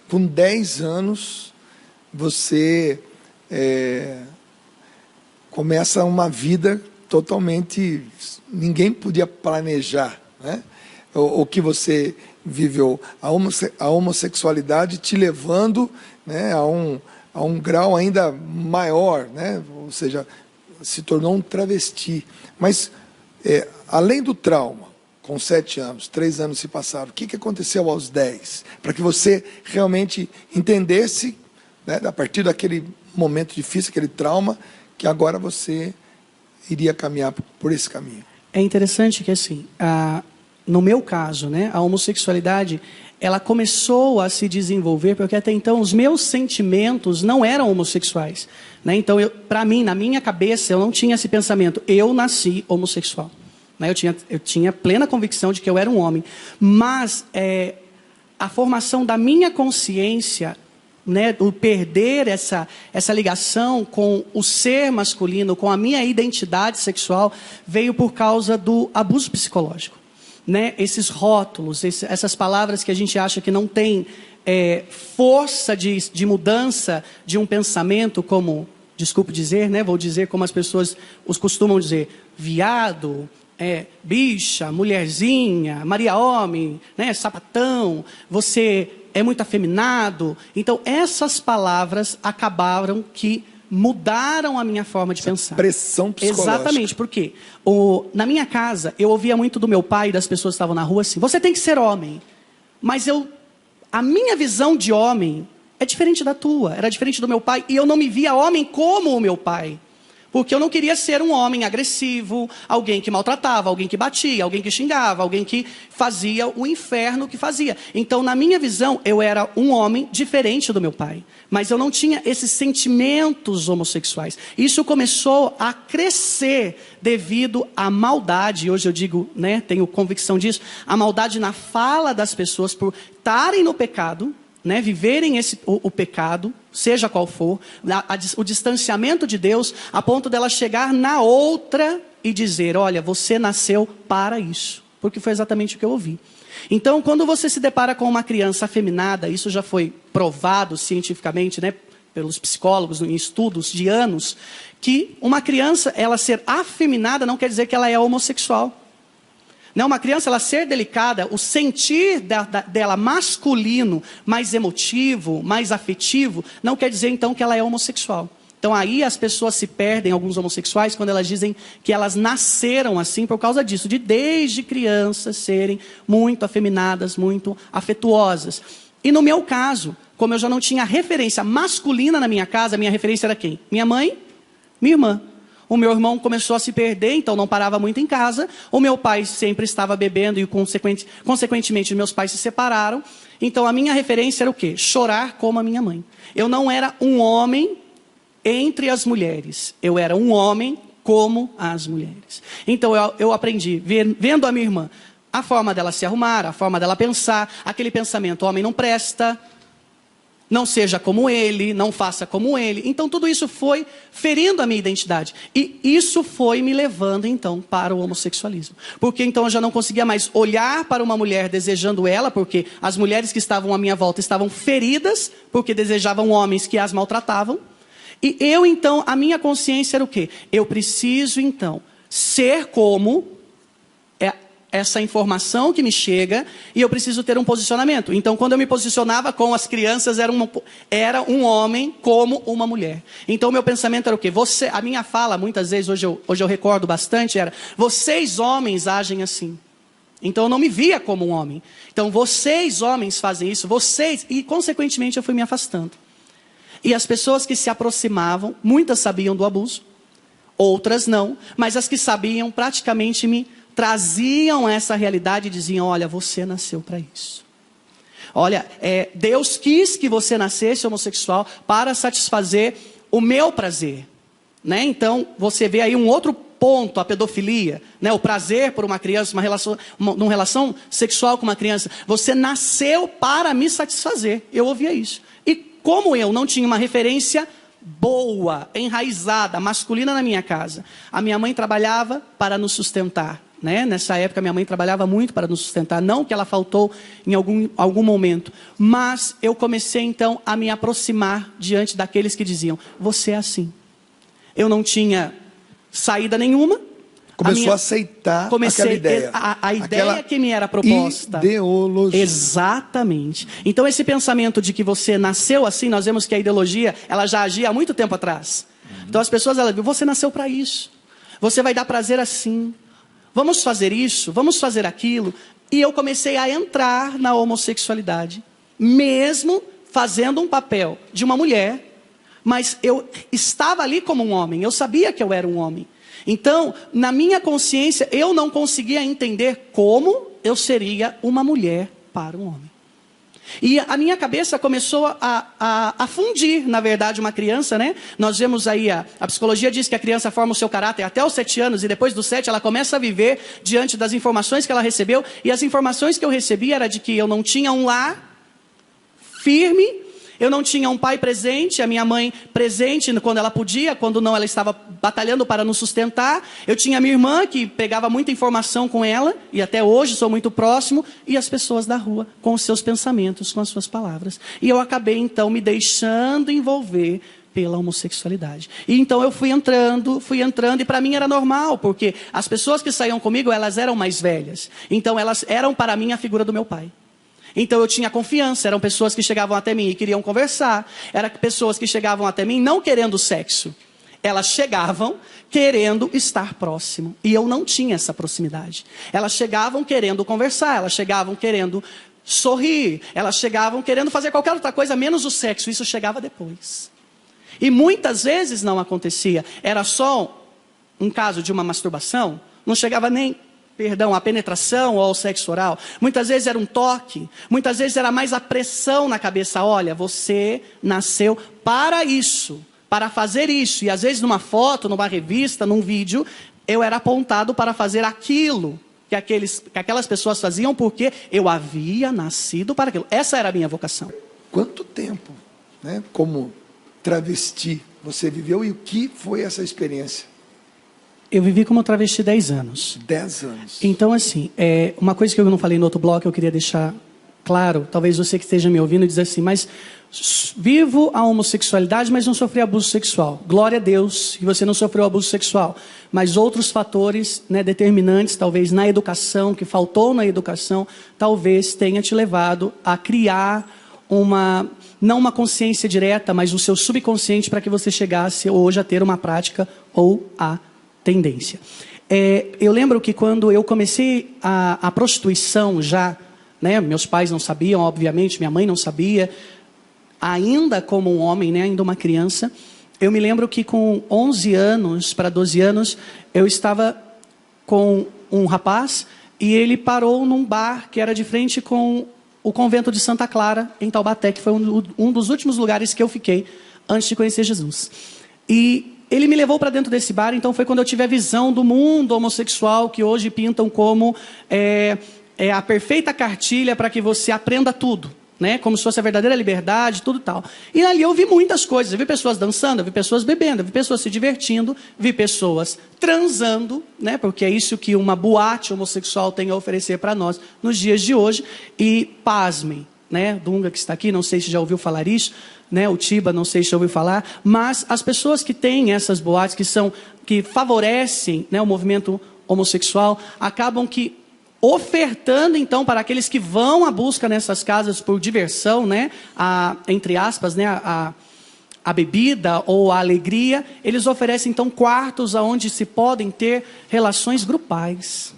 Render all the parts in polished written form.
com 10 anos, você começa uma vida totalmente... Ninguém podia planejar, né? O que você viveu. A homossexualidade te levando, né, a um grau ainda maior, né? Ou seja, se tornou um travesti. Mas, além do trauma, com 7 anos, 3 anos se passaram, o que aconteceu aos 10? Para que você realmente entendesse, né, a partir daquele momento difícil, aquele trauma, que agora você iria caminhar por esse caminho. É interessante que, assim, no meu caso, né, a homossexualidade, ela começou a se desenvolver, porque até então os meus sentimentos não eram homossexuais, né? Então, para mim, na minha cabeça, eu não tinha esse pensamento, eu nasci homossexual. Né? Eu tinha plena convicção de que eu era um homem. Mas a formação da minha consciência, né, o perder essa ligação com o ser masculino, com a minha identidade sexual, veio por causa do abuso psicológico. Né? Esses rótulos, essas palavras que a gente acha que não tem força de mudança de um pensamento, como, desculpe dizer, né, vou dizer como as pessoas os costumam dizer, viado, bicha, mulherzinha, Maria Homem, né, sapatão, você é muito afeminado. Então, essas palavras acabaram que mudaram a minha forma de pensar. Pressão psicológica. Exatamente, porque na minha casa, eu ouvia muito do meu pai e das pessoas que estavam na rua assim, você tem que ser homem. Mas a minha visão de homem é diferente da tua, era diferente do meu pai, e eu não me via homem como o meu pai. Porque eu não queria ser um homem agressivo, alguém que maltratava, alguém que batia, alguém que xingava, alguém que fazia o inferno que fazia. Então, na minha visão, eu era um homem diferente do meu pai. Mas eu não tinha esses sentimentos homossexuais. Isso começou a crescer devido à maldade. Hoje eu digo, né, tenho convicção disso, a maldade na fala das pessoas por estarem no pecado, né, viverem o pecado, seja qual for, o distanciamento de Deus, a ponto dela chegar na outra e dizer, olha, você nasceu para isso. Porque foi exatamente o que eu ouvi. Então, quando você se depara com uma criança afeminada, isso já foi provado cientificamente, né, pelos psicólogos em estudos de anos, que uma criança, ela ser afeminada não quer dizer que ela é homossexual. Não, uma criança, ela ser delicada, o sentir dela masculino, mais emotivo, mais afetivo, não quer dizer então que ela é homossexual. Então aí as pessoas se perdem, alguns homossexuais, quando elas dizem que elas nasceram assim por causa disso, de desde crianças serem muito afeminadas, muito afetuosas. E no meu caso, como eu já não tinha referência masculina na minha casa, a minha referência era quem? Minha mãe, minha irmã. O meu irmão começou a se perder, então não parava muito em casa. O meu pai sempre estava bebendo e, consequentemente, meus pais se separaram. Então, a minha referência era o quê? Chorar como a minha mãe. Eu não era um homem entre as mulheres. Eu era um homem como as mulheres. Então, eu aprendi, vendo a minha irmã, a forma dela se arrumar, a forma dela pensar, aquele pensamento, homem não presta, não seja como ele, não faça como ele. Então, tudo isso foi ferindo a minha identidade. E isso foi me levando, então, para o homossexualismo. Porque, então, eu já não conseguia mais olhar para uma mulher desejando ela, porque as mulheres que estavam à minha volta estavam feridas, porque desejavam homens que as maltratavam. E eu, então, a minha consciência era o quê? Eu preciso, então, ser como essa informação que me chega, e eu preciso ter um posicionamento. Então, quando eu me posicionava com as crianças, era um homem como uma mulher. Então, o meu pensamento era o quê? A minha fala, muitas vezes, hoje eu recordo bastante, era, vocês homens agem assim. Então, eu não me via como um homem. Então, vocês homens fazem isso, e consequentemente eu fui me afastando. E as pessoas que se aproximavam, muitas sabiam do abuso, outras não, mas as que sabiam praticamente me traziam essa realidade e diziam, olha, você nasceu para isso. Olha, Deus quis que você nascesse homossexual para satisfazer o meu prazer. Né? Então, você vê aí um outro ponto, a pedofilia, né? O prazer por uma criança, uma relação sexual com uma criança. Você nasceu para me satisfazer. Eu ouvia isso. E como eu não tinha uma referência boa, enraizada, masculina na minha casa, a minha mãe trabalhava para nos sustentar. né? Nessa época, minha mãe trabalhava muito para nos sustentar. Não que ela faltou em algum momento. Mas eu comecei, então, a me aproximar diante daqueles que diziam, você é assim. Eu não tinha saída nenhuma. Começou a aceitar aquela ideia. A ideia que me era proposta. Ideologia. Exatamente. Então, esse pensamento de que você nasceu assim, nós vemos que a ideologia, ela já agia há muito tempo atrás. Então, as pessoas, elas dizem, você nasceu para isso. Você vai dar prazer assim. Vamos fazer isso, vamos fazer aquilo. E eu comecei a entrar na homossexualidade. Mesmo fazendo um papel de uma mulher, mas eu estava ali como um homem. Eu sabia que eu era um homem. Então, na minha consciência, eu não conseguia entender como eu seria uma mulher para um homem. E a minha cabeça começou a fundir, na verdade, uma criança, né? Nós vemos aí, a psicologia diz que a criança forma o seu caráter até os 7 anos, e depois dos 7 ela começa a viver diante das informações que ela recebeu, e as informações que eu recebi era de que eu não tinha um lar firme, eu não tinha um pai presente, a minha mãe presente quando ela podia, quando não ela estava batalhando para nos sustentar. Eu tinha a minha irmã que pegava muita informação com ela, e até hoje sou muito próximo, e as pessoas da rua com os seus pensamentos, com as suas palavras. E eu acabei então me deixando envolver pela homossexualidade. E então eu fui entrando, e para mim era normal, porque as pessoas que saíam comigo, elas eram mais velhas. Então elas eram para mim a figura do meu pai. Então eu tinha confiança, eram pessoas que chegavam até mim e queriam conversar. Eram pessoas que chegavam até mim não querendo sexo. Elas chegavam querendo estar próximo. E eu não tinha essa proximidade. Elas chegavam querendo conversar, elas chegavam querendo sorrir, elas chegavam querendo fazer qualquer outra coisa, menos o sexo. Isso chegava depois. E muitas vezes não acontecia. Era só um caso de uma masturbação, não chegava nem... a penetração ou o sexo oral. Muitas vezes era um toque, muitas vezes era mais a pressão na cabeça. Olha, você nasceu para isso, para fazer isso. E às vezes numa foto, numa revista, num vídeo, eu era apontado para fazer aquilo que aquelas pessoas faziam, porque eu havia nascido para aquilo. Essa era a minha vocação. Quanto tempo, né, como travesti você viveu e o que foi essa experiência? Eu vivi como travesti 10 anos. 10 anos. Então, assim, uma coisa que eu não falei no outro bloco, eu queria deixar claro, talvez você que esteja me ouvindo diz assim, mas vivo a homossexualidade, mas não sofri abuso sexual. Glória a Deus que você não sofreu abuso sexual. Mas outros fatores, né, determinantes, talvez na educação, que faltou na educação, talvez tenha te levado a criar não uma consciência direta, mas o seu subconsciente para que você chegasse hoje a ter uma prática ou a tendência. Eu lembro que quando eu comecei a prostituição já, né, meus pais não sabiam, obviamente, minha mãe não sabia, ainda como um homem, né, ainda uma criança, eu me lembro que com 11 anos para 12 anos, eu estava com um rapaz e ele parou num bar que era de frente com o convento de Santa Clara, em Taubaté, que foi um dos últimos lugares que eu fiquei antes de conhecer Jesus. E ele me levou para dentro desse bar, então foi quando eu tive a visão do mundo homossexual, que hoje pintam como a perfeita cartilha para que você aprenda tudo, né? Como se fosse a verdadeira liberdade, tudo tal. E ali eu vi muitas coisas, eu vi pessoas dançando, eu vi pessoas bebendo, eu vi pessoas se divertindo, vi pessoas transando, né? Porque é isso que uma boate homossexual tem a oferecer para nós nos dias de hoje. E pasmem, né? Dunga que está aqui, não sei se já ouviu falar isso, né? O Tiba, não sei se já ouviu falar, mas as pessoas que têm essas boates, que favorecem, né, o movimento homossexual, acabam que ofertando então para aqueles que vão à busca nessas casas por diversão, né, entre aspas, né, a bebida ou a alegria, eles oferecem então quartos onde se podem ter relações grupais.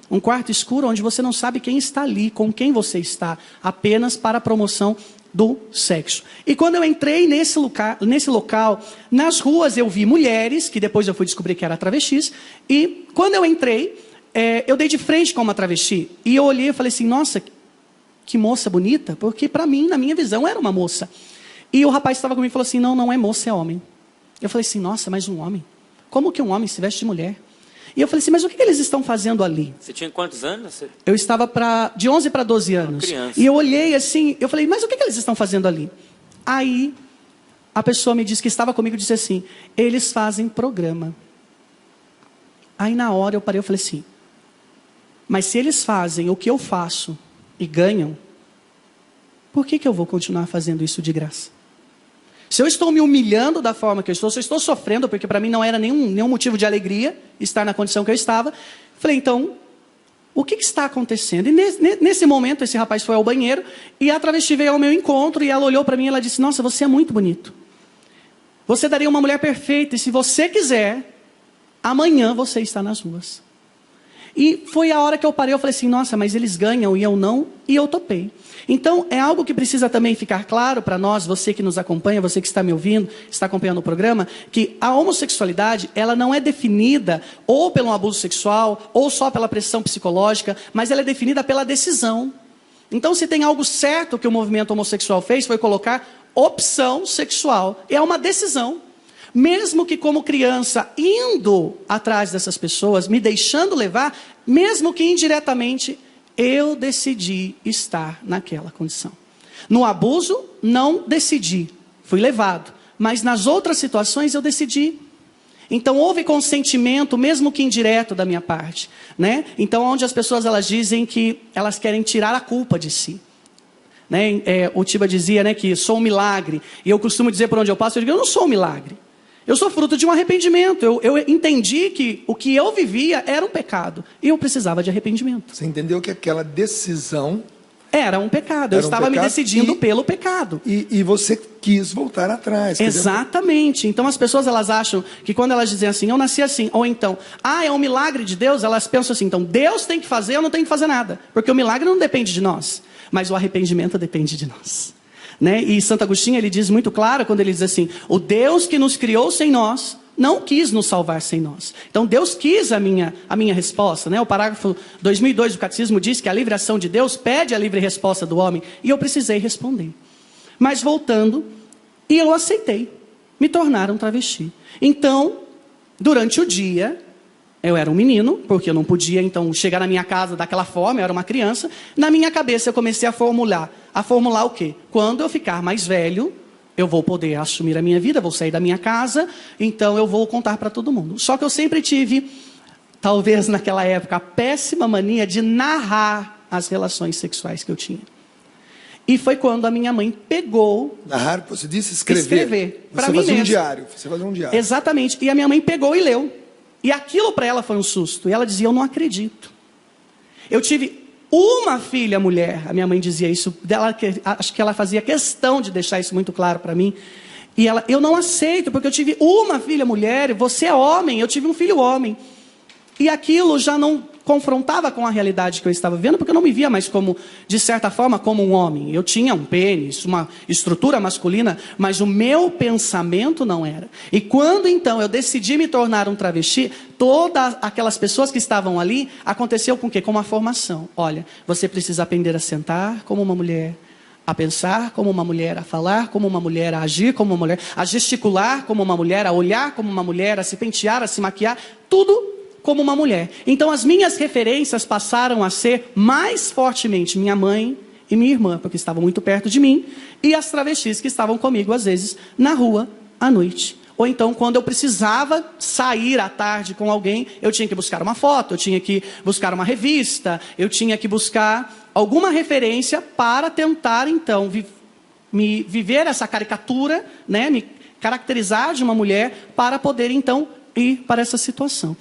Um quarto escuro onde você não sabe quem está ali, com quem você está, apenas para a promoção do sexo. E quando eu entrei nesse local, nas ruas eu vi mulheres, que depois eu fui descobrir que era travestis, e quando eu entrei, eu dei de frente com uma travesti, e eu olhei e falei assim, nossa, que moça bonita, porque para mim, na minha visão, era uma moça. E o rapaz estava comigo e falou assim, não, não é moça, é homem. Eu falei assim, nossa, mas um homem? Como que um homem se veste de mulher? E eu falei assim, mas o que eles estão fazendo ali? Você tinha quantos anos? Eu estava de 11 para 12 anos. E eu olhei assim, eu falei, mas o que eles estão fazendo ali? Aí, a pessoa me disse que estava comigo e disse assim, eles fazem programa. Aí na hora eu parei, eu falei assim, Mas se eles fazem o que eu faço e ganham, por que eu vou continuar fazendo isso de graça? Se eu estou me humilhando da forma que eu estou, se eu estou sofrendo, porque para mim não era nenhum motivo de alegria estar na condição que eu estava, falei, então, o que está acontecendo? E nesse momento, esse rapaz foi ao banheiro, e a travesti veio ao meu encontro, e ela olhou para mim e ela disse, nossa, você é muito bonito. Você daria uma mulher perfeita, e se você quiser, amanhã você está nas ruas. E foi a hora que eu parei, eu falei assim, nossa, mas eles ganham e eu não, e eu topei. Então, é algo que precisa também ficar claro para nós, você que nos acompanha, você que está me ouvindo, está acompanhando o programa, que a homossexualidade, ela não é definida ou pelo abuso sexual, ou só pela pressão psicológica, mas ela é definida pela decisão. Então, se tem algo certo que o movimento homossexual fez, foi colocar opção sexual. É uma decisão. Mesmo que como criança, indo atrás dessas pessoas, me deixando levar, mesmo que indiretamente, eu decidi estar naquela condição. No abuso, não decidi, fui levado. Mas nas outras situações, eu decidi. Então, houve consentimento, mesmo que indireto da minha parte. Né? Então, onde as pessoas elas dizem que elas querem tirar a culpa de si. Né? O Tiba dizia, né, que sou um milagre. E eu costumo dizer por onde eu passo, eu digo, eu não sou um milagre. Eu sou fruto de um arrependimento. Eu entendi que o que eu vivia era um pecado. E eu precisava de arrependimento. Você entendeu que aquela decisão... Era um pecado. Eu estava me decidindo pelo pecado. E você quis voltar atrás. Exatamente. Então as pessoas elas acham que quando elas dizem assim, eu nasci assim. Ou então, é um milagre de Deus. Elas pensam assim, então Deus tem que fazer, eu não tenho que fazer nada. Porque o milagre não depende de nós. Mas o arrependimento depende de nós. Né? E Santo Agostinho ele diz muito claro quando ele diz assim, o Deus que nos criou sem nós, não quis nos salvar sem nós. Então Deus quis a minha resposta. Né? O parágrafo 2002 do Catecismo diz que a livre ação de Deus pede a livre resposta do homem. E eu precisei responder. Mas voltando, e eu aceitei, me tornar um travesti. Então, durante o dia... Eu era um menino, porque eu não podia, então, chegar na minha casa daquela forma, eu era uma criança. Na minha cabeça eu comecei a formular o quê? Quando eu ficar mais velho, eu vou poder assumir a minha vida, vou sair da minha casa, então eu vou contar para todo mundo. Só que eu sempre tive, talvez naquela época, a péssima mania de narrar as relações sexuais que eu tinha. E foi quando a minha mãe pegou... Narrar, você disse escrever. Para mim mesmo. Você fazia um diário. Exatamente. E a minha mãe pegou e leu. E aquilo para ela foi um susto. E ela dizia, eu não acredito. Eu tive uma filha mulher. A minha mãe dizia isso. Acho que ela fazia questão de deixar isso muito claro para mim. E ela, eu não aceito, porque eu tive uma filha mulher. Você é homem, eu tive um filho homem. E aquilo já não confrontava com a realidade que eu estava vivendo, porque eu não me via mais como, de certa forma, como um homem. Eu tinha um pênis, uma estrutura masculina, mas o meu pensamento não era. E quando então eu decidi me tornar um travesti, todas aquelas pessoas que estavam ali, aconteceu com o quê? Com uma formação. Olha, você precisa aprender a sentar como uma mulher, a pensar como uma mulher, a falar como uma mulher, a agir como uma mulher, a gesticular como uma mulher, a olhar como uma mulher, a se pentear, a se maquiar, tudo como uma mulher. Então as minhas referências passaram a ser mais fortemente minha mãe e minha irmã, porque estavam muito perto de mim, e as travestis que estavam comigo às vezes na rua à noite. Ou então quando eu precisava sair à tarde com alguém, eu tinha que buscar uma foto, eu tinha que buscar uma revista, eu tinha que buscar alguma referência para tentar então me viver essa caricatura, né, me caracterizar de uma mulher para poder então ir para essa situação.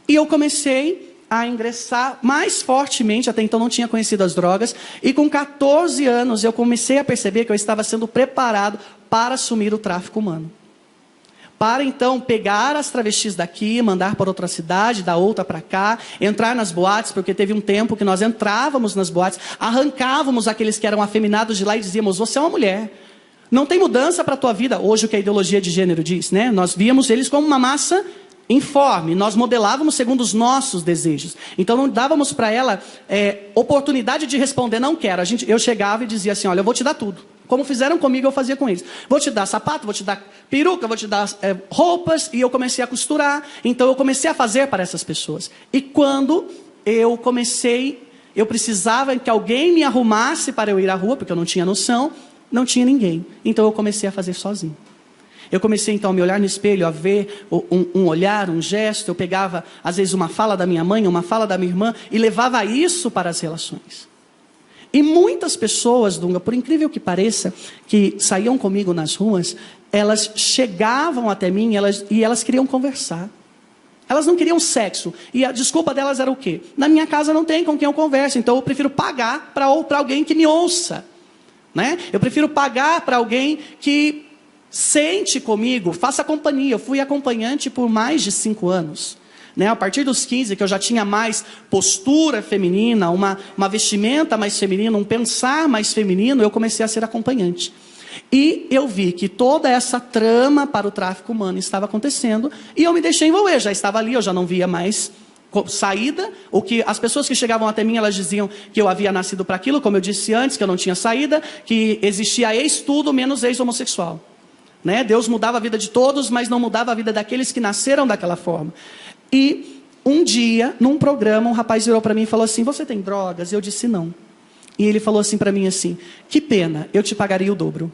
E eu comecei a ingressar mais fortemente, até então não tinha conhecido as drogas, e com 14 anos eu comecei a perceber que eu estava sendo preparado para assumir o tráfico humano. Para então pegar as travestis daqui, mandar para outra cidade, da outra para cá, entrar nas boates, porque teve um tempo que nós entrávamos nas boates, arrancávamos aqueles que eram afeminados de lá e dizíamos, você é uma mulher, não tem mudança para a tua vida. Hoje o que a ideologia de gênero diz, né? Nós víamos eles como uma massa informe, nós modelávamos segundo os nossos desejos. Então não dávamos para ela oportunidade de responder, não quero. Eu chegava e dizia assim, olha, eu vou te dar tudo. Como fizeram comigo, eu fazia com eles. Vou te dar sapato, vou te dar peruca, vou te dar roupas. E eu comecei a costurar. Então eu comecei a fazer para essas pessoas. E quando eu precisava que alguém me arrumasse para eu ir à rua, porque eu não tinha noção, não tinha ninguém. Então eu comecei a fazer sozinho. Eu comecei então a me olhar no espelho, a ver um olhar, um gesto. Eu pegava às vezes uma fala da minha mãe, uma fala da minha irmã e levava isso para as relações. E muitas pessoas, Dunga, por incrível que pareça, que saíam comigo nas ruas, elas chegavam até mim e elas queriam conversar. Elas não queriam sexo. E a desculpa delas era o quê? Na minha casa não tem com quem eu converso, então eu prefiro pagar para alguém que me ouça. Né? Eu prefiro pagar para alguém que sente comigo, faça companhia. Eu fui acompanhante por mais de 5 anos. Né? A partir dos 15, que eu já tinha mais postura feminina, uma vestimenta mais feminina, um pensar mais feminino, eu comecei a ser acompanhante. E eu vi que toda essa trama para o tráfico humano estava acontecendo, e eu me deixei envolver, já estava ali, eu já não via mais saída. O que as pessoas que chegavam até mim, elas diziam que eu havia nascido para aquilo, como eu disse antes, que eu não tinha saída, que existia ex-tudo menos ex-homossexual. Né? Deus mudava a vida de todos, mas não mudava a vida daqueles que nasceram daquela forma. E um dia, num programa, um rapaz virou para mim e falou assim: você tem drogas? Eu disse não. E ele falou assim para mim assim: que pena, eu te pagaria o dobro.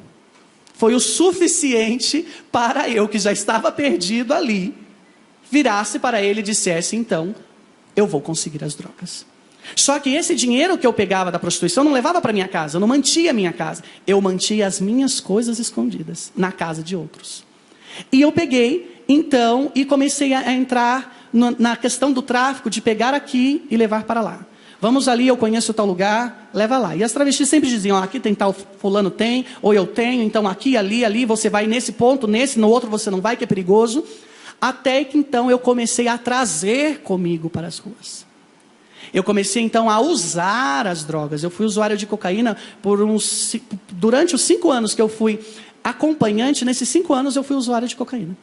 Foi o suficiente para eu, que já estava perdido ali, virasse para ele e dissesse: então, eu vou conseguir as drogas. Só que esse dinheiro que eu pegava da prostituição não levava para minha casa, eu não mantia a minha casa. Eu mantia as minhas coisas escondidas na casa de outros. E eu peguei, então, e comecei a entrar na questão do tráfico, de pegar aqui e levar para lá. Vamos ali, eu conheço tal lugar, leva lá. E as travestis sempre diziam: aqui tem tal, fulano tem, ou eu tenho, então aqui, ali, você vai nesse ponto, nesse, no outro você não vai, que é perigoso. Até que então eu comecei a trazer comigo para as ruas. Eu comecei então a usar as drogas. Eu fui usuário de cocaína durante os 5 anos que eu fui acompanhante. Nesses 5 anos eu fui usuário de cocaína.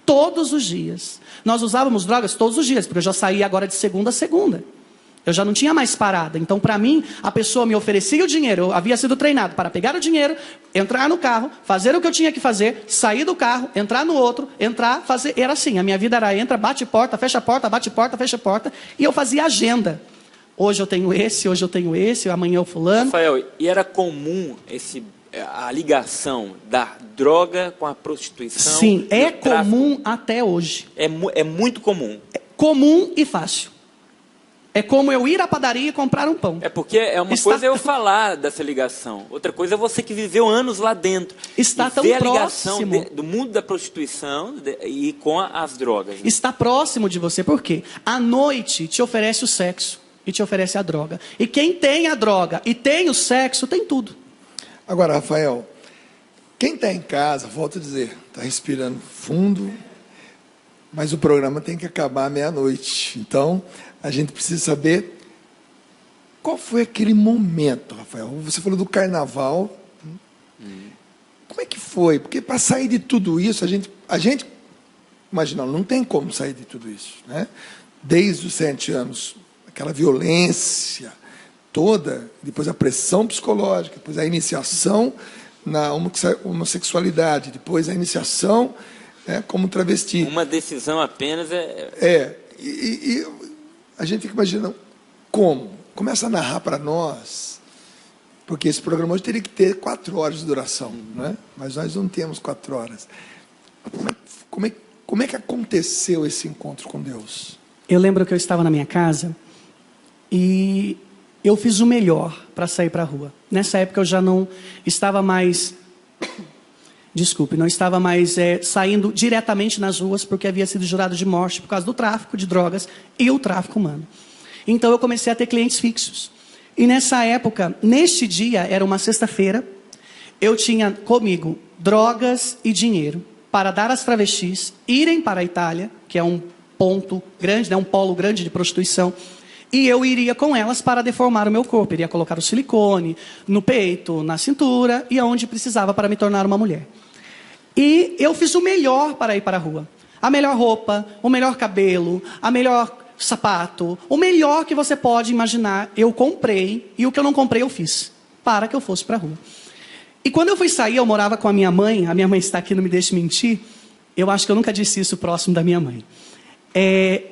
Todos os dias. Nós usávamos drogas todos os dias, porque eu já saía agora de segunda a segunda. Eu já não tinha mais parada. Então, para mim, a pessoa me oferecia o dinheiro. Eu havia sido treinado para pegar o dinheiro, entrar no carro, fazer o que eu tinha que fazer, sair do carro, entrar no outro, entrar, fazer. Era assim, a minha vida era: entra, bate porta, fecha porta, bate porta, fecha porta. E eu fazia agenda. Hoje eu tenho esse, amanhã o fulano. Rafael, e era comum a ligação da droga com a prostituição? Sim, é comum até hoje. É muito comum. É comum e fácil. É como eu ir à padaria e comprar um pão. É porque coisa é eu falar dessa ligação. Outra coisa é você que viveu anos lá dentro. Está tão ver próximo. A ligação do mundo da prostituição e com as drogas. Né? Está próximo de você. Por quê? À noite te oferece o sexo e te oferece a droga. E quem tem a droga e tem o sexo, tem tudo. Agora, Rafael, quem está em casa, volto a dizer, está respirando fundo, mas o programa tem que acabar à meia-noite. Então, a gente precisa saber qual foi aquele momento, Rafael. Você falou do carnaval. Como é que foi? Porque para sair de tudo isso, a gente imagina, não tem como sair de tudo isso, né? Desde os 7 anos, aquela violência toda, depois a pressão psicológica, depois a iniciação na homossexualidade, depois a iniciação como travesti. Uma decisão apenas E a gente fica imaginando como. Começa a narrar para nós, porque esse programa hoje teria que ter 4 horas de duração, né? Mas nós não temos 4 horas. Como é que aconteceu esse encontro com Deus? Eu lembro que eu estava na minha casa e eu fiz o melhor para sair para a rua. Nessa época eu já não estava mais... Desculpe, não estava mais saindo diretamente nas ruas, porque havia sido jurado de morte por causa do tráfico de drogas e o tráfico humano. Então eu comecei a ter clientes fixos. E nessa época, neste dia, era uma sexta-feira, eu tinha comigo drogas e dinheiro para dar às travestis irem para a Itália, que é um ponto grande, um polo grande de prostituição, e eu iria com elas para deformar o meu corpo. Iria colocar o silicone no peito, na cintura e aonde precisava para me tornar uma mulher. E eu fiz o melhor para ir para a rua. A melhor roupa, o melhor cabelo, a melhor sapato, o melhor que você pode imaginar, eu comprei, e o que eu não comprei eu fiz, para que eu fosse para a rua. E quando eu fui sair, eu morava com a minha mãe está aqui, não me deixe mentir, eu acho que eu nunca disse isso próximo da minha mãe.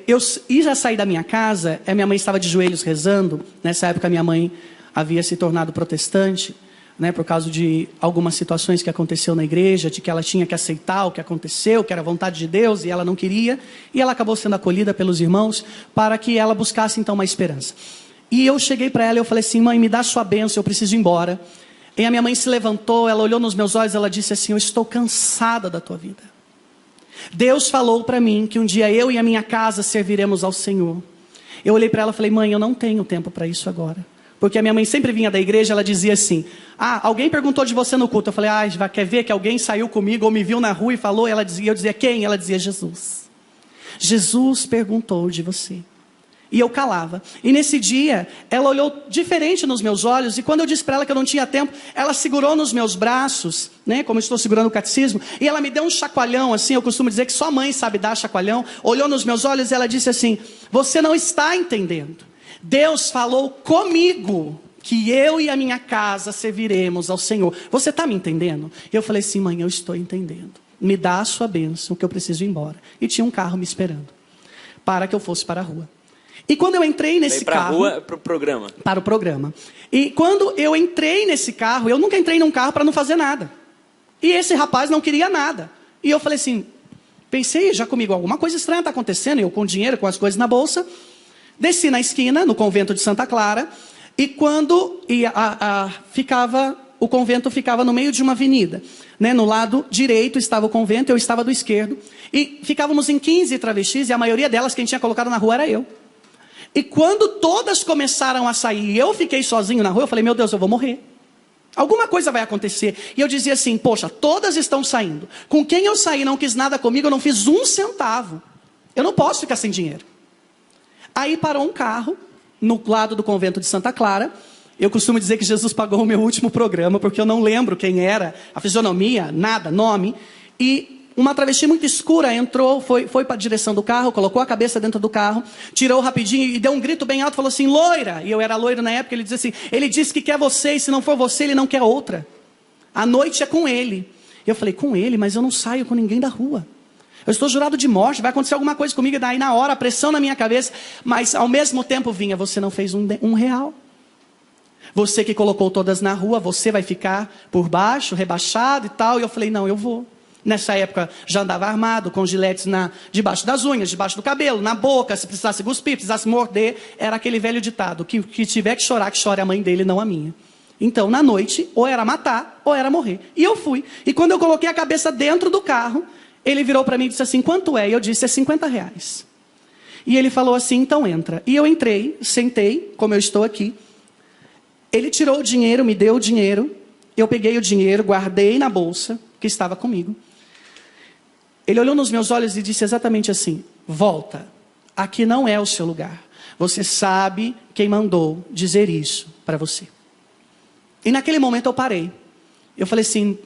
Eu já saí da minha casa, a minha mãe estava de joelhos rezando, nessa época minha mãe havia se tornado protestante, né, por causa de algumas situações que aconteceu na igreja, de que ela tinha que aceitar o que aconteceu, que era a vontade de Deus, e ela não queria, e ela acabou sendo acolhida pelos irmãos, para que ela buscasse então uma esperança. E eu cheguei para ela e eu falei assim: mãe, me dá sua bênção, eu preciso ir embora. E a minha mãe se levantou, ela olhou nos meus olhos, ela disse assim: eu estou cansada da tua vida. Deus falou para mim que um dia eu e a minha casa serviremos ao Senhor. Eu olhei para ela e falei: mãe, eu não tenho tempo para isso agora. Porque a minha mãe sempre vinha da igreja, ela dizia assim: alguém perguntou de você no culto. Eu falei: quer ver que alguém saiu comigo ou me viu na rua e falou? Eu dizia: quem? Ela dizia: Jesus. Jesus perguntou de você. E eu calava. E nesse dia, ela olhou diferente nos meus olhos. E quando eu disse para ela que eu não tinha tempo, ela segurou nos meus braços, né, como eu estou segurando o catecismo. E ela me deu um chacoalhão, assim, eu costumo dizer que só mãe sabe dar chacoalhão. Olhou nos meus olhos e ela disse assim: você não está entendendo. Deus falou comigo que eu e a minha casa serviremos ao Senhor. Você está me entendendo? E eu falei assim: mãe, eu estou entendendo. Me dá a sua bênção, que eu preciso ir embora. E tinha um carro me esperando, para que eu fosse para a rua. E quando eu entrei nesse carro... Para a rua, para o programa. Para o programa. E quando eu entrei nesse carro, eu nunca entrei num carro para não fazer nada. E esse rapaz não queria nada. E eu falei assim, pensei já comigo, alguma coisa estranha está acontecendo. Eu com dinheiro, com as coisas na bolsa. Desci na esquina, no convento de Santa Clara. E quando o convento ficava no meio de uma avenida. Né? No lado direito estava o convento, eu estava do esquerdo. E ficávamos em 15 travestis, e a maioria delas, quem tinha colocado na rua era eu. E quando todas começaram a sair e eu fiquei sozinho na rua, eu falei: meu Deus, eu vou morrer. Alguma coisa vai acontecer. E eu dizia assim: poxa, todas estão saindo. Com quem eu saí não quis nada comigo, eu não fiz um centavo. Eu não posso ficar sem dinheiro. Aí parou um carro no lado do convento de Santa Clara. Eu costumo dizer que Jesus pagou o meu último programa, porque eu não lembro quem era, a fisionomia, nada, nome. E uma travesti muito escura entrou, foi para a direção do carro, colocou a cabeça dentro do carro, tirou rapidinho e deu um grito bem alto, falou assim: loira! E eu era loiro na época. Ele disse assim: ele disse que quer você, e se não for você, ele não quer outra. A noite é com ele. Eu falei: com ele? Mas eu não saio com ninguém da rua. Eu estou jurado de morte, vai acontecer alguma coisa comigo. E daí na hora, a pressão na minha cabeça, mas ao mesmo tempo vinha: você não fez um real. Você que colocou todas na rua, você vai ficar por baixo, rebaixado e tal. E eu falei: não, eu vou. Nessa época já andava armado, com giletes debaixo das unhas, debaixo do cabelo, na boca, se precisasse cuspir, precisasse morder. Era aquele velho ditado: que tiver que chorar, que chore a mãe dele, não a minha. Então, na noite, ou era matar, ou era morrer. E eu fui. E quando eu coloquei a cabeça dentro do carro, ele virou para mim e disse assim: quanto é? E eu disse: é R$50. E ele falou assim: então entra. E eu entrei, sentei, como eu estou aqui. Ele tirou o dinheiro, me deu o dinheiro. Eu peguei o dinheiro, guardei na bolsa, que estava comigo. Ele olhou nos meus olhos e disse exatamente assim: volta, aqui não é o seu lugar. Você sabe quem mandou dizer isso para você. E naquele momento eu parei. Eu falei assim: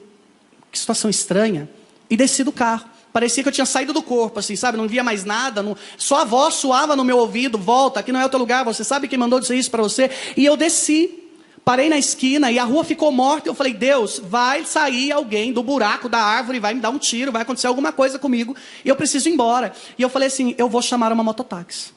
que situação estranha. E desci do carro. Parecia que eu tinha saído do corpo, assim, sabe? Não via mais nada. Só a voz soava no meu ouvido: volta, aqui não é o teu lugar. Você sabe quem mandou dizer isso para você. E eu desci. Parei na esquina e a rua ficou morta. Eu falei: Deus, vai sair alguém do buraco da árvore, vai me dar um tiro, vai acontecer alguma coisa comigo e eu preciso ir embora. E eu falei assim: eu vou chamar uma mototáxi.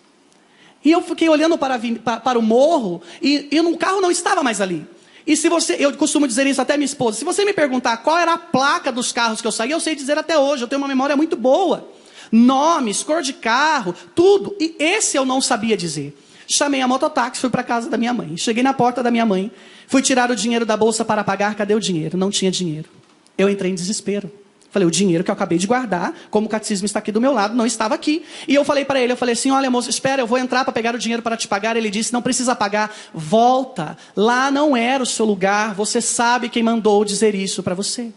E eu fiquei olhando para o morro e o carro não estava mais ali. E se você, eu costumo dizer isso até a minha esposa, se você me perguntar qual era a placa dos carros que eu saí, eu sei dizer até hoje, eu tenho uma memória muito boa. Nomes, cor de carro, tudo. E esse eu não sabia dizer. Chamei a mototáxi, fui para a casa da minha mãe. Cheguei na porta da minha mãe, fui tirar o dinheiro da bolsa para pagar. Cadê o dinheiro? Não tinha dinheiro. Eu entrei em desespero. Falei: o dinheiro que eu acabei de guardar, como o catecismo está aqui do meu lado, não estava aqui. E eu falei para ele, eu falei assim: olha, moço, espera, eu vou entrar para pegar o dinheiro para te pagar. Ele disse: não precisa pagar, volta. Lá não era o seu lugar, você sabe quem mandou dizer isso para você.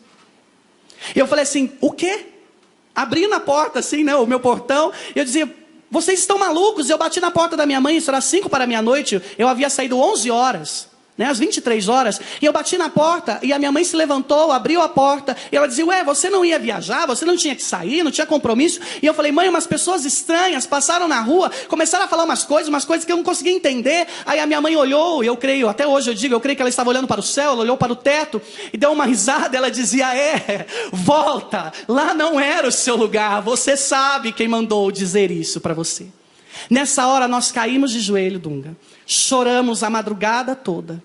E eu falei assim: o quê? Abri na porta assim, né, o meu portão, e eu dizia: vocês estão malucos? Eu bati na porta da minha mãe, isso era 5 para a meia-noite, eu havia saído 11 horas, né, às 23 horas, e eu bati na porta, e a minha mãe se levantou, abriu a porta, e ela dizia: ué, você não ia viajar, você não tinha que sair, não tinha compromisso? E eu falei: mãe, umas pessoas estranhas passaram na rua, começaram a falar umas coisas que eu não conseguia entender. Aí a minha mãe olhou, e eu creio, até hoje eu creio que ela estava olhando para o céu, ela olhou para o teto, e deu uma risada, ela dizia: volta, lá não era o seu lugar, você sabe quem mandou dizer isso para você. Nessa hora nós caímos de joelho, Dunga. Choramos a madrugada toda.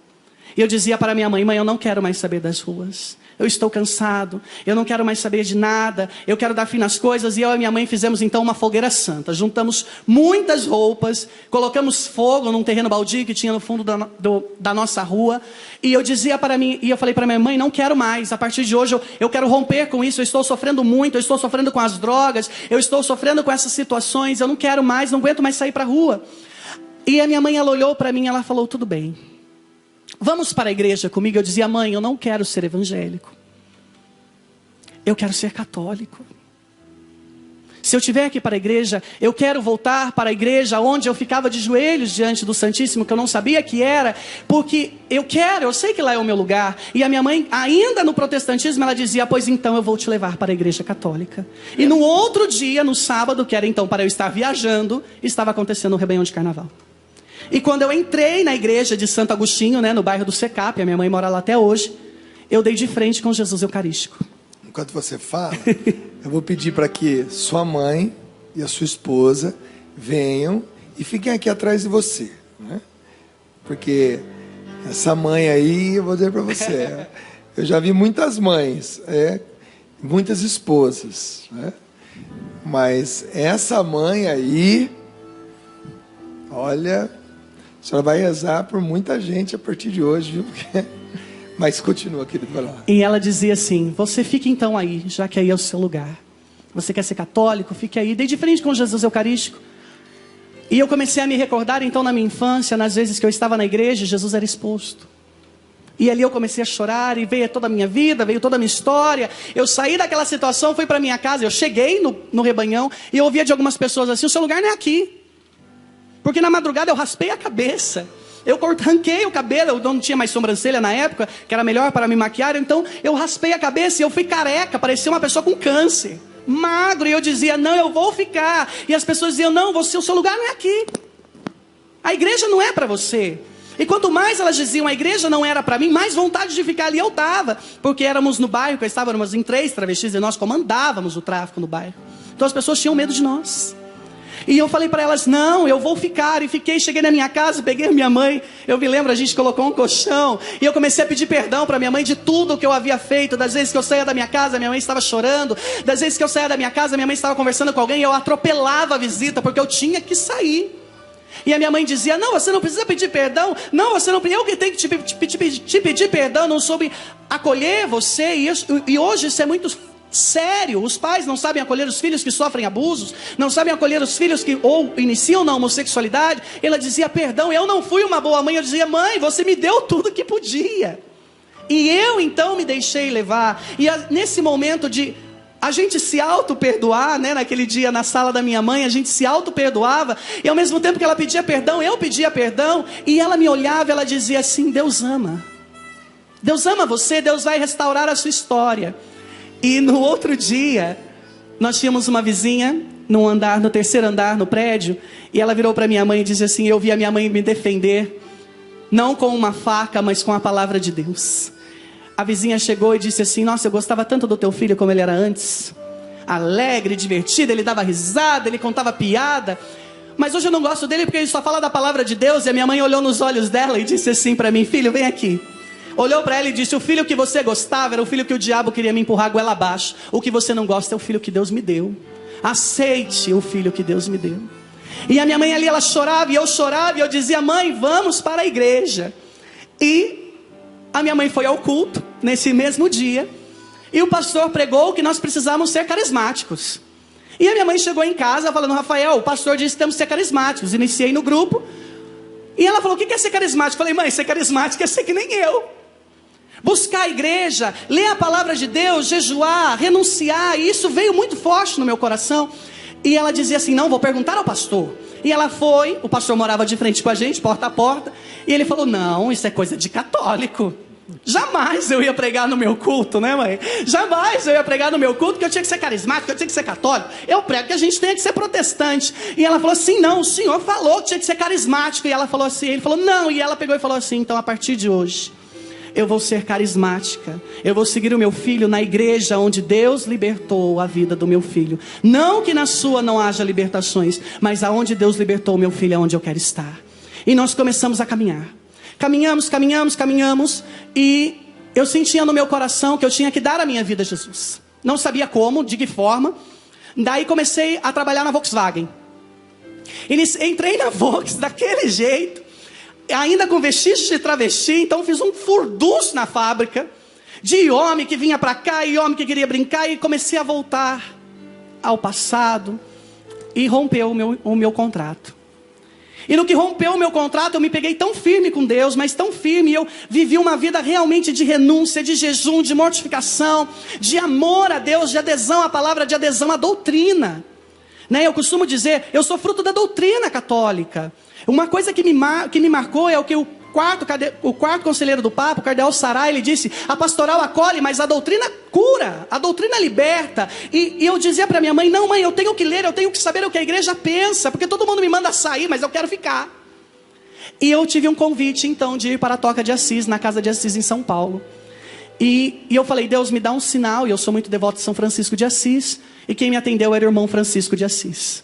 E eu dizia para minha mãe: mãe, eu não quero mais saber das ruas. Eu estou cansado, eu não quero mais saber de nada, eu quero dar fim nas coisas. E eu e minha mãe fizemos então uma fogueira santa. Juntamos muitas roupas, colocamos fogo num terreno baldio que tinha no fundo da nossa rua. E eu dizia para mim, e eu falei para minha mãe: não quero mais, a partir de hoje eu quero romper com isso. Eu estou sofrendo muito, eu estou sofrendo com as drogas, eu estou sofrendo com essas situações, eu não quero mais, não aguento mais sair para a rua. E a minha mãe, ela olhou para mim e ela falou: tudo bem, vamos para a igreja comigo. Eu dizia: mãe, eu não quero ser evangélico, eu quero ser católico. Se eu tiver que ir para a igreja, eu quero voltar para a igreja onde eu ficava de joelhos diante do Santíssimo, que eu não sabia que era, porque eu sei que lá é o meu lugar. E a minha mãe, ainda no protestantismo, ela dizia: pois então eu vou te levar para a igreja católica. E no outro dia, no sábado, que era então para eu estar viajando, estava acontecendo o Réveillon de Carnaval. E quando eu entrei na igreja de Santo Agostinho, no bairro do Secap, a minha mãe mora lá até hoje, eu dei de frente com Jesus Eucarístico. Enquanto você fala, eu vou pedir para que sua mãe e a sua esposa venham e fiquem aqui atrás de você, né? Porque essa mãe aí, eu vou dizer para você, eu já vi muitas mães, muitas esposas, né? Mas essa mãe aí, olha, a senhora vai rezar por muita gente a partir de hoje, viu? Mas continua, querido, vai lá. E ela dizia assim: você fique então aí, já que aí é o seu lugar. Você quer ser católico? Fique aí. Dei de frente com Jesus Eucarístico. E eu comecei a me recordar então na minha infância, nas vezes que eu estava na igreja, Jesus era exposto. E ali eu comecei a chorar, e veio toda a minha vida, veio toda a minha história. Eu saí daquela situação, fui para minha casa, eu cheguei no rebanhão, e eu ouvia de algumas pessoas assim: o seu lugar não é aqui. Porque na madrugada eu raspei a cabeça, eu arranquei o cabelo, eu não tinha mais sobrancelha na época, que era melhor para me maquiar. Então eu raspei a cabeça e eu fui careca, parecia uma pessoa com câncer, magro. E eu dizia: não, eu vou ficar. E as pessoas diziam: não, o seu lugar não é aqui, a igreja não é para você. E quanto mais elas diziam a igreja não era para mim, mais vontade de ficar ali eu estava. Porque éramos no bairro, estávamos em 3 travestis e nós comandávamos o tráfico no bairro. Então as pessoas tinham medo de nós. E eu falei para elas: não, eu vou ficar. E fiquei, cheguei na minha casa, peguei a minha mãe. Eu me lembro, a gente colocou um colchão. E eu comecei a pedir perdão para minha mãe de tudo que eu havia feito. Das vezes que eu saía da minha casa, minha mãe estava chorando. Das vezes que eu saía da minha casa, minha mãe estava conversando com alguém. E eu atropelava a visita, porque eu tinha que sair. E a minha mãe dizia: não, você não precisa pedir perdão. Não, você não, eu que tenho que te pedir perdão. Não soube acolher você. E hoje isso é muito sério. Os pais não sabem acolher os filhos que sofrem abusos, não sabem acolher os filhos que ou iniciam na homossexualidade. Ela dizia: perdão, eu não fui uma boa mãe. Eu dizia: mãe, você me deu tudo que podia. E eu então me deixei levar. E nesse momento de a gente se auto-perdoar, naquele dia na sala da minha mãe, a gente se auto-perdoava. E ao mesmo tempo que ela pedia perdão, eu pedia perdão. E ela me olhava e ela dizia assim: Deus ama. Deus ama você, Deus vai restaurar a sua história. E no outro dia, nós tínhamos uma vizinha no 3º andar, no prédio. E ela virou para minha mãe e disse assim: eu vi a minha mãe me defender, não com uma faca, mas com a palavra de Deus. A vizinha chegou e disse assim: nossa, eu gostava tanto do teu filho como ele era antes. Alegre, divertido, ele dava risada, ele contava piada. Mas hoje eu não gosto dele porque ele só fala da palavra de Deus. E a minha mãe olhou nos olhos dela e disse assim para mim: filho, vem aqui. Olhou para ela e disse: o filho que você gostava era o filho que o diabo queria me empurrar goela abaixo. O que você não gosta é o filho que Deus me deu. Aceite o filho que Deus me deu. E a minha mãe ali, ela chorava e eu dizia: mãe, vamos para a igreja. E a minha mãe foi ao culto nesse mesmo dia. E o pastor pregou que nós precisávamos ser carismáticos. E a minha mãe chegou em casa falando: Rafael, o pastor disse que temos que ser carismáticos. Iniciei no grupo. E ela falou: o que é ser carismático? Eu falei: mãe, ser carismático é ser que nem eu. Buscar a igreja, ler a palavra de Deus, jejuar, renunciar. E isso veio muito forte no meu coração. E ela dizia assim: não, vou perguntar ao pastor. E ela foi, o pastor morava de frente com a gente, porta a porta. E ele falou: não, isso é coisa de católico. Jamais eu ia pregar no meu culto, né, mãe? Jamais eu ia pregar no meu culto que eu tinha que ser carismático, que eu tinha que ser católico. Eu prego que a gente tem que ser protestante. E ela falou assim: não, o senhor falou que tinha que ser carismático. E ela falou assim, ele falou: não. E ela pegou e falou assim: então a partir de hoje eu vou ser carismática. Eu vou seguir o meu filho na igreja onde Deus libertou a vida do meu filho. Não que na sua não haja libertações, mas aonde Deus libertou o meu filho é onde eu quero estar. E nós começamos a caminhar. Caminhamos. E eu sentia no meu coração que eu tinha que dar a minha vida a Jesus. Não sabia como, de que forma. Daí comecei a trabalhar na Volkswagen. Entrei na Volks daquele jeito, ainda com vestígios de travesti. Então fiz um furdunço na fábrica, de homem que vinha para cá e homem que queria brincar. E comecei a voltar ao passado. E rompeu o meu contrato. E no que rompeu o meu contrato, eu me peguei tão firme com Deus, mas tão firme, eu vivi uma vida realmente de renúncia, de jejum, de mortificação, de amor a Deus, de adesão à palavra, de adesão à doutrina. Né? Eu costumo dizer, eu sou fruto da doutrina católica. Uma coisa que me marcou é o que o quarto conselheiro do Papa, o cardeal Sará, ele disse: a pastoral acolhe, mas a doutrina cura, a doutrina liberta. E eu dizia para minha mãe: não, mãe, eu tenho que ler, eu tenho que saber o que a igreja pensa, porque todo mundo me manda sair, mas eu quero ficar. E eu tive um convite então de ir para a Toca de Assis, na Casa de Assis em São Paulo. E eu falei: Deus, me dá um sinal. E eu sou muito devoto de São Francisco de Assis, e quem me atendeu era o irmão Francisco de Assis.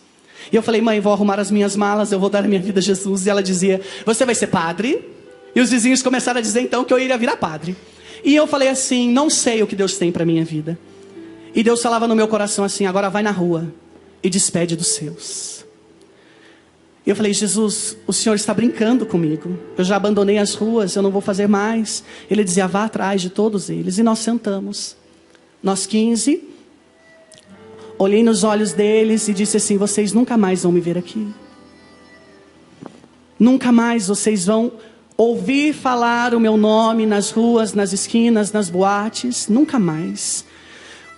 E eu falei: mãe, vou arrumar as minhas malas, eu vou dar a minha vida a Jesus. E ela dizia: você vai ser padre? E os vizinhos começaram a dizer então que eu iria virar padre. E eu falei assim: não sei o que Deus tem para a minha vida. E Deus falava no meu coração assim: agora vai na rua e despede dos seus. E eu falei: Jesus, o Senhor está brincando comigo. Eu já abandonei as ruas, eu não vou fazer mais. Ele dizia: vá atrás de todos eles. E nós sentamos. Nós 15. Olhei nos olhos deles e disse assim: vocês nunca mais vão me ver aqui. Nunca mais vocês vão ouvir falar o meu nome nas ruas, nas esquinas, nas boates. Nunca mais.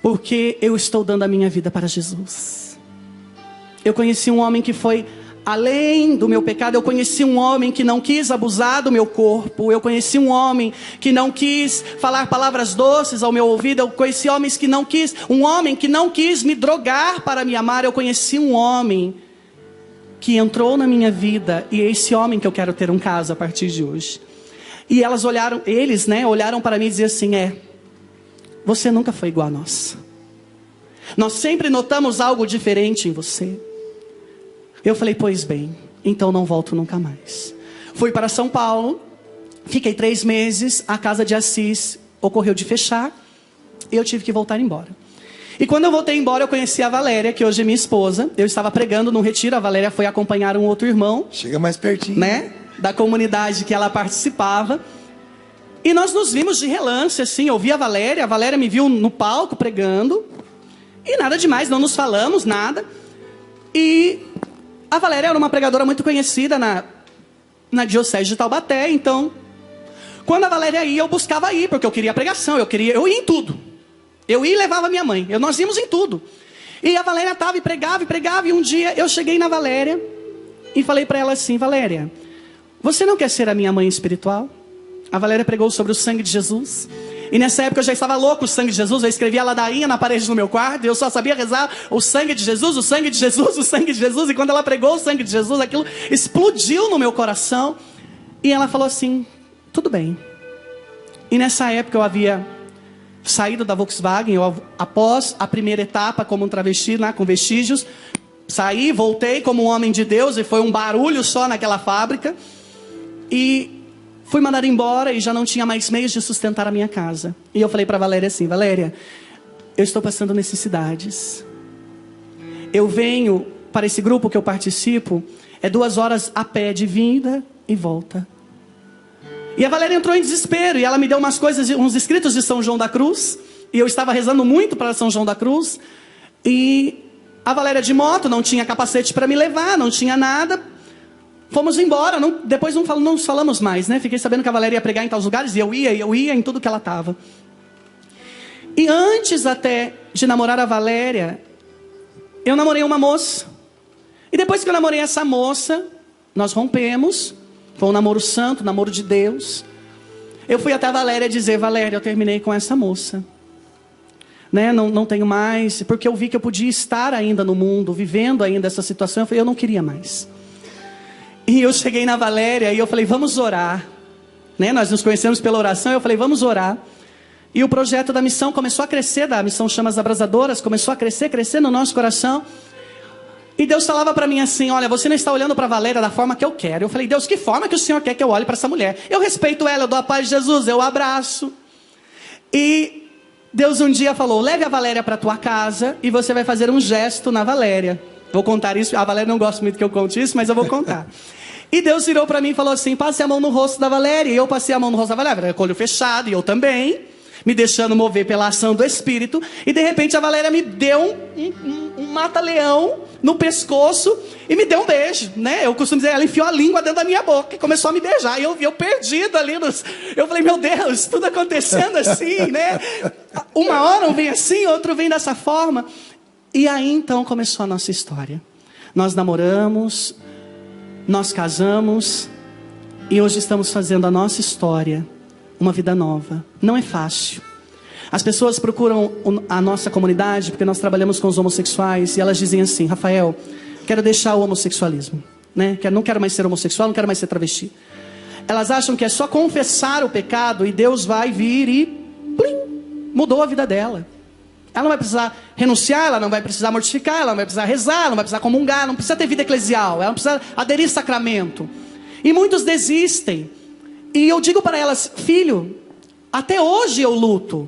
Porque eu estou dando a minha vida para Jesus. Eu conheci um homem que foi além do meu pecado. Eu conheci um homem que não quis abusar do meu corpo. Eu conheci um homem que não quis falar palavras doces ao meu ouvido. Eu conheci um homem que não quis me drogar para me amar. Eu conheci um homem que entrou na minha vida, e é esse homem que eu quero ter um caso a partir de hoje. E eles olharam para mim e diziam assim: você nunca foi igual a nós. Nós sempre notamos algo diferente em você. Eu falei: pois bem, então não volto nunca mais. Fui para São Paulo, fiquei 3 meses, a Casa de Assis ocorreu de fechar, e eu tive que voltar embora. E quando eu voltei embora, eu conheci a Valéria, que hoje é minha esposa. Eu estava pregando num retiro, a Valéria foi acompanhar um outro irmão. Chega mais pertinho. Né? Da comunidade que ela participava. E nós nos vimos de relance, assim. Eu vi a Valéria me viu no palco pregando. E nada demais, não nos falamos, nada. E a Valéria era uma pregadora muito conhecida na diocese de Taubaté. Então, quando a Valéria ia, eu buscava ir, porque eu queria pregação, eu ia em tudo. Eu ia e levava minha mãe. Nós íamos em tudo. E a Valéria estava e pregava. E um dia eu cheguei na Valéria e falei para ela assim: Valéria, você não quer ser a minha mãe espiritual? A Valéria pregou sobre o sangue de Jesus. E nessa época eu já estava louco o sangue de Jesus. Eu escrevia a ladainha na parede do meu quarto. E eu só sabia rezar o sangue de Jesus, o sangue de Jesus, o sangue de Jesus. E quando ela pregou o sangue de Jesus, aquilo explodiu no meu coração. E ela falou assim: tudo bem. E nessa época eu havia saído da Volkswagen, após a primeira etapa como um travesti, lá com vestígios, saí, voltei como um homem de Deus, e foi um barulho só naquela fábrica, e fui mandado embora, e já não tinha mais meios de sustentar a minha casa. E eu falei para a Valéria assim: Valéria, eu estou passando necessidades, eu venho para esse grupo que eu participo, 2 horas a pé de vinda e volta. E a Valéria entrou em desespero, e ela me deu umas coisas, uns escritos de São João da Cruz, e eu estava rezando muito para São João da Cruz, e a Valéria de moto, não tinha capacete para me levar, não tinha nada, fomos embora, depois não nos falamos mais, né? Fiquei sabendo que a Valéria ia pregar em tais lugares, e eu ia em tudo que ela estava. E antes até de namorar a Valéria, eu namorei uma moça, e depois que eu namorei essa moça, nós rompemos. Foi um namoro santo, namoro de Deus. Eu fui até a Valéria dizer: Valéria, eu terminei com essa moça. Né? Não tenho mais. Porque eu vi que eu podia estar ainda no mundo, vivendo ainda essa situação. Eu falei: eu não queria mais. E eu cheguei na Valéria e eu falei: vamos orar. Né? Nós nos conhecemos pela oração. Eu falei: vamos orar. E o projeto da missão começou a crescer, da missão Chamas Abrasadoras, começou a crescer no nosso coração. E Deus falava para mim assim, olha, você não está olhando para a Valéria da forma que eu quero. Eu falei, Deus, que forma que o Senhor quer que eu olhe para essa mulher? Eu respeito ela, eu dou a paz de Jesus, eu abraço. E Deus um dia falou, leve a Valéria para a tua casa e você vai fazer um gesto na Valéria. Vou contar isso, a Valéria não gosta muito que eu conte isso, mas eu vou contar. E Deus virou para mim e falou assim, passe a mão no rosto da Valéria. E eu passei a mão no rosto da Valéria, com o olho fechado, e eu também, me deixando mover pela ação do Espírito. E de repente a Valéria me deu um mata-leão no pescoço e me deu um beijo, né? Eu costumo dizer, ela enfiou a língua dentro da minha boca e começou a me beijar. E eu perdido ali eu falei, meu Deus, tudo acontecendo assim, né? Uma hora um vem assim, outro vem dessa forma. E aí então começou a nossa história. Nós namoramos, nós casamos e hoje estamos fazendo a nossa história, uma vida nova. Não é fácil. As pessoas procuram a nossa comunidade porque nós trabalhamos com os homossexuais e elas dizem assim, Rafael, quero deixar o homossexualismo, né? Não quero mais ser homossexual, não quero mais ser travesti. Elas acham que é só confessar o pecado e Deus vai vir e plim, mudou a vida dela. Ela não vai precisar renunciar, ela não vai precisar mortificar, ela não vai precisar rezar, ela não vai precisar comungar, ela não precisa ter vida eclesial, ela não precisa aderir sacramento. E muitos desistem. E eu digo para elas, filho, até hoje eu luto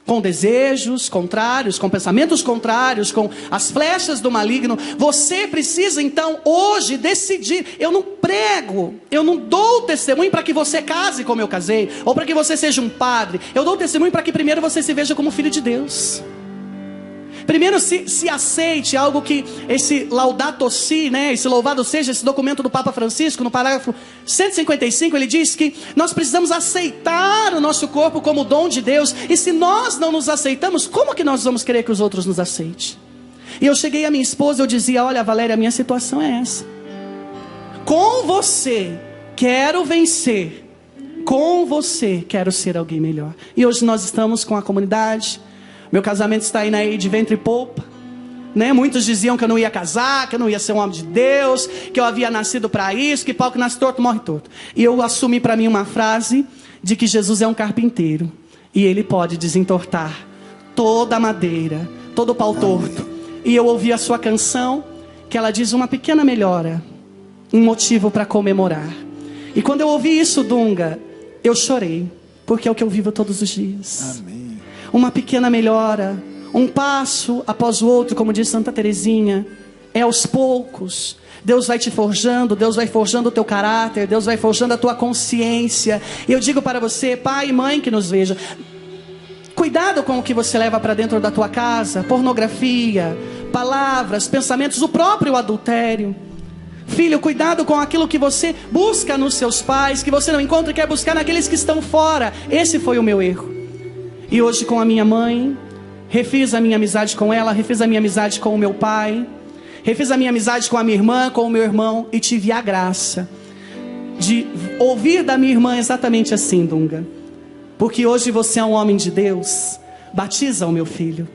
com desejos contrários, com pensamentos contrários, com as flechas do maligno. Você precisa então hoje decidir. Eu não prego, eu não dou testemunho para que você case como eu casei, ou para que você seja um padre. Eu dou testemunho para que primeiro você se veja como filho de Deus. Primeiro se aceite, algo que esse Laudato Si, né, esse louvado seja, esse documento do Papa Francisco, no parágrafo 155, ele diz que nós precisamos aceitar o nosso corpo como dom de Deus, e se nós não nos aceitamos, como que nós vamos querer que os outros nos aceitem? E eu cheguei à minha esposa, eu dizia, olha Valéria, a minha situação é essa. Com você, quero vencer. Com você, quero ser alguém melhor. E hoje nós estamos com a comunidade. Meu casamento está aí de ventre e polpa, né? Muitos diziam que eu não ia casar, que eu não ia ser um homem de Deus, que eu havia nascido para isso, que pau que nasce torto morre torto. E eu assumi para mim uma frase de que Jesus é um carpinteiro e Ele pode desentortar toda a madeira, todo o pau torto. E eu ouvi a sua canção, que ela diz uma pequena melhora, um motivo para comemorar. E quando eu ouvi isso, Dunga, eu chorei, porque é o que eu vivo todos os dias. Amém. Uma pequena melhora, um passo após o outro, como diz Santa Teresinha, é aos poucos. Deus vai te forjando, Deus vai forjando o teu caráter, Deus vai forjando a tua consciência. E eu digo para você, pai e mãe que nos veja, cuidado com o que você leva para dentro da tua casa, pornografia, palavras, pensamentos, o próprio adultério. Filho, cuidado com aquilo que você busca nos seus pais, que você não encontra e quer buscar naqueles que estão fora. Esse foi o meu erro. E hoje com a minha mãe, refiz a minha amizade com ela, refiz a minha amizade com o meu pai, refiz a minha amizade com a minha irmã, com o meu irmão, e tive a graça de ouvir da minha irmã exatamente assim, Dunga. Porque hoje você é um homem de Deus, batiza o meu filho.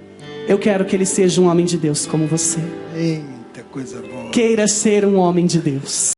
Eu quero que ele seja um homem de Deus como você. Eita, coisa boa. Queira ser um homem de Deus.